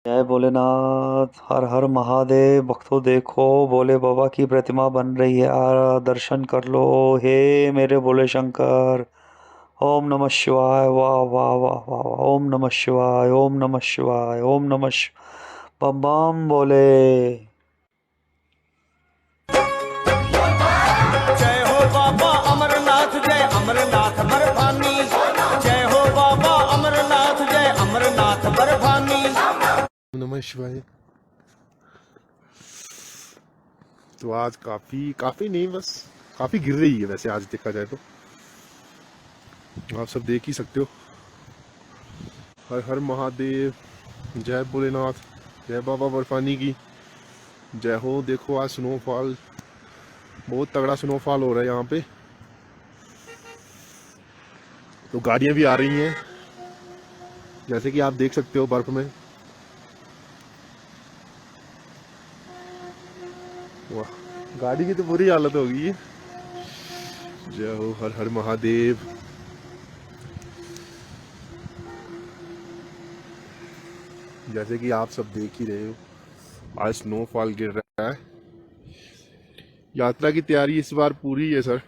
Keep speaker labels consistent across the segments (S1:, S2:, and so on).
S1: जय भोलेनाथ। हर हर महादेव। भक्तों देखो, भोले बाबा की प्रतिमा बन रही है, दर्शन कर लो। हे मेरे भोले शंकर। ओम नमः शिवाय। वाह वाह वाह वाह वाह। ओम नमः शिवाय, ओम नमः शिवाय, ओम नमः बम बम बोले।
S2: जय हो बाबा अमरनाथ, जय अमरनाथ बर्फानी। जय हो बाबा अमरनाथ, जय अमरनाथ बर्फानी।
S3: नमः शिवाय। तो आज काफी काफी नहीं, बस काफी गिर रही है वैसे, आज देखा जाए तो आप सब देख ही सकते हो। हर हर महादेव, जय भोलेनाथ, जय बाबा बर्फानी की जय हो। देखो आज स्नोफॉल, बहुत तगड़ा स्नोफॉल हो रहा है यहाँ पे। तो गाड़ियां भी आ रही हैं, जैसे कि आप देख सकते हो बर्फ में। वाह, गाड़ी की तो बुरी हालत हो गई है। जय हो, हर हर महादेव। जैसे कि आप सब देख ही रहे हो, आज स्नोफॉल गिर रहा है। यात्रा की तैयारी इस बार पूरी है सर।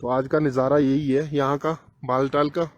S3: तो आज का नज़ारा यही है यहाँ का, बालटाल का।